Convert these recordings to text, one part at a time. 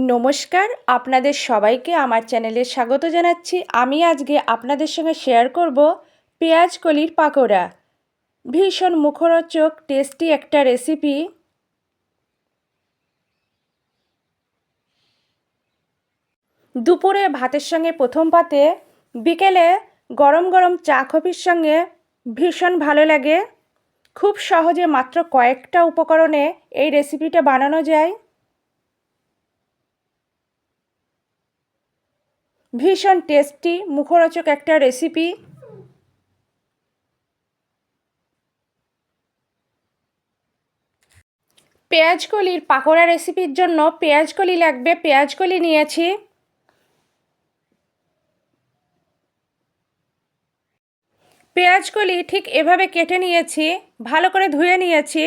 নমস্কার, আপনাদের সবাইকে আমার চ্যানেলে স্বাগত জানাচ্ছি। আমি আজকে আপনাদের সঙ্গে শেয়ার করব পেঁয়াজ কলির পাকোড়া। ভীষণ মুখরোচক টেস্টি একটা রেসিপি। দুপুরে ভাতের সঙ্গে প্রথম পাতে, বিকেলে গরম গরম চা কফির সঙ্গে ভীষণ ভালো লাগে। খুব সহজে মাত্র কয়েকটা উপকরণে এই রেসিপিটা বানানো যায়। ভীষণ টেস্টি মুখরোচক একটা রেসিপি। পেঁয়াজকলির পাকোড়া রেসিপির জন্য পেঁয়াজকলি লাগবে। পেঁয়াজকলি নিয়েছি। পেঁয়াজকলি ঠিক এভাবে কেটে নিয়েছি, ভালো করে ধুয়ে নিয়েছি।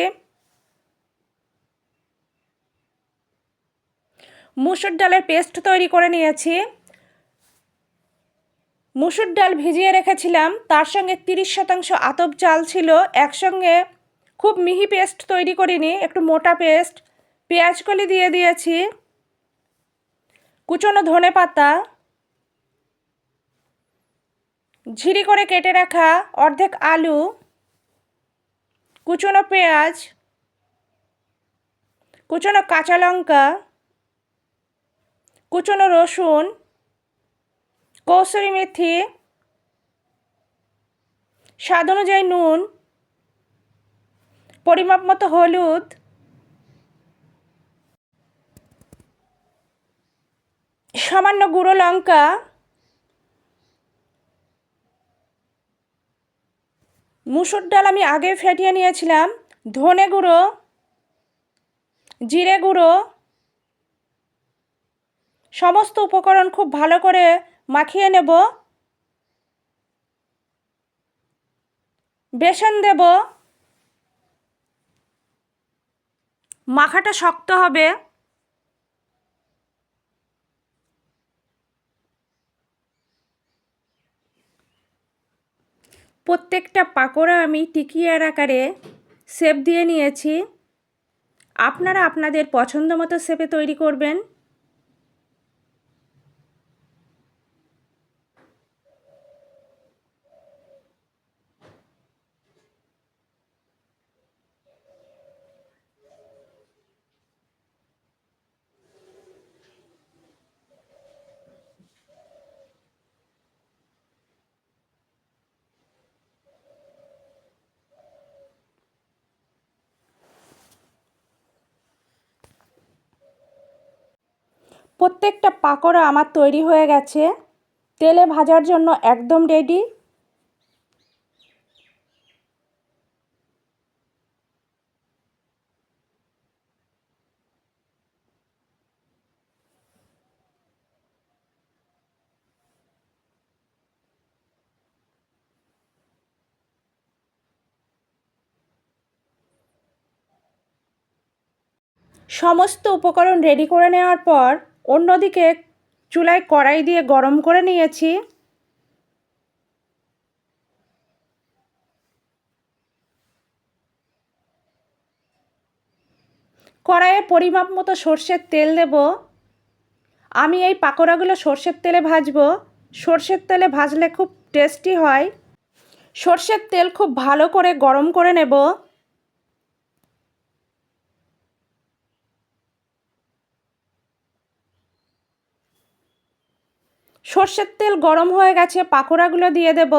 মুসুর ডালের পেস্ট তৈরি করে নিয়েছি। মুসুর ডাল ভিজিয়ে রেখেছিলাম, তার সঙ্গে 30% আতপ চাল ছিল একসঙ্গে। খুব মিহি পেস্ট তৈরি করিনি, একটু মোটা পেস্ট। পেঁয়াজকলি দিয়ে দিয়েছি, কুচনো ধনেপাতা, ঝিরি করে কেটে রাখা অর্ধেক আলু, কুচনো পেঁয়াজ, কুচনো কাঁচা লঙ্কা, কুচনো রসুন, কসুরি মেথি, স্বাদ অনুযায়ী নুন, পরিমাপ মতো হলুদ, সামান্য গুঁড়ো লঙ্কা, মুসুর ডাল আমি আগে ফেটিয়ে নিয়েছিলাম, ধনে গুঁড়ো, জিরে গুঁড়ো। সমস্ত উপকরণ খুব ভালো করে মাখিয়ে নেব। বেসন দেব। মাখাটা শক্ত হবে। প্রত্যেকটা পাকোড়া আমি টিকিয়ার আকারে শেপ দিয়ে নিয়েছি। আপনারা আপনাদের পছন্দ মতো শেপে তৈরি করবেন। প্রত্যেকটা পাকোড়া আমার তৈরি হয়ে গেছে। তেলে ভাজার জন্য একদম রেডি। সমস্ত উপকরণ রেডি করে নেওয়ার পর অন্যদিকে চুলায় কড়াই দিয়ে গরম করে নিয়েছি। কড়াইয়ে পরিমাপ মতো সর্ষের তেল দেব। আমি এই পাকোড়াগুলো সর্ষের তেলে ভাজবো। সর্ষের তেলে ভাজলে খুব টেস্টি হয়। সর্ষের তেল খুব ভালো করে গরম করে নেব। সর্ষের তেল গরম হয়ে গেছে, পাকোড়াগুলো দিয়ে দেব।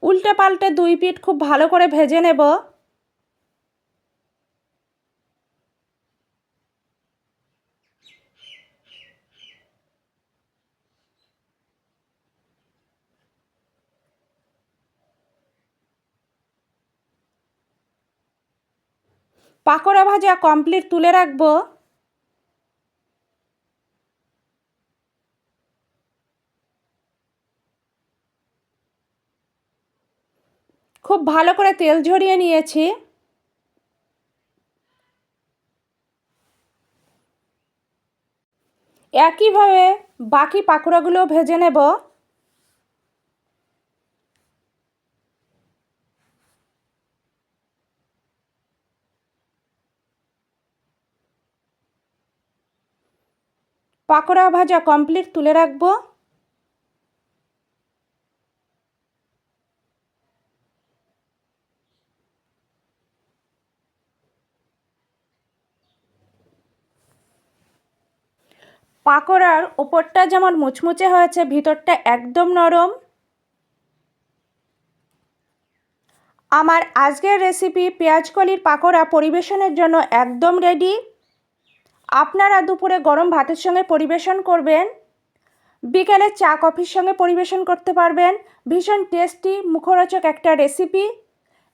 উল্টে পাল্টে দুই পিঠ খুব ভালো করে ভেজে নেব। পাকোড়া ভাজা কমপ্লিট, তুলে রাখবো। খুব ভালো করে তেল ঝরিয়ে নিয়েছি। একইভাবে বাকি পাকোড়াগুলো ভেজে নেব। পাকোড়া ভাজা কমপ্লিট, তুলে রাখবো। পাকোড়ার ওপরটা যেমন মুচমুচে হয়েছে, ভিতরটা একদম নরম। আমার আজকের রেসিপি পেঁয়াজকলির পাকোড়া পরিবেশনের জন্য একদম রেডি। আপনারা দুপুরে গরম ভাতের সঙ্গে পরিবেশন করবেন, বিকেলে চা কফির সঙ্গে পরিবেশন করতে পারবেন। ভীষণ টেস্টি মুখরোচক একটা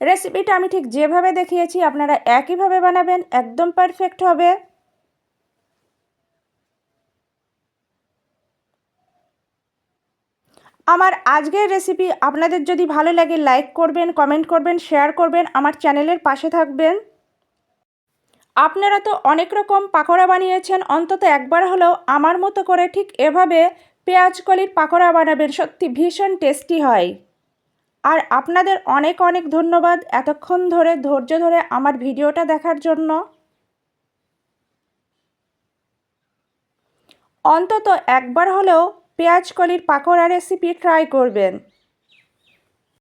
রেসিপিটা আমি ঠিক যেভাবে দেখিয়েছি আপনারা একইভাবে বানাবেন, একদম পারফেক্ট হবে। আমার আজকের রেসিপি আপনাদের যদি ভালো লাগে লাইক করবেন, কমেন্ট করবেন, শেয়ার করবেন, আমার চ্যানেলের পাশে থাকবেন। আপনারা তো অনেক রকম পাকোড়া বানিয়েছেন, অন্তত একবার হলেও আমার মতো করে ঠিক এভাবে পেঁয়াজকলির পাকোড়া বানাবেন, সত্যি ভীষণ টেস্টি হয়। আর আপনাদের অনেক অনেক ধন্যবাদ এতক্ষণ ধরে ধৈর্য ধরে আমার ভিডিওটা দেখার জন্য। অন্তত একবার হলেও পেঁয়াজকলির পাকোড়া রেসিপি ট্রাই করবেন।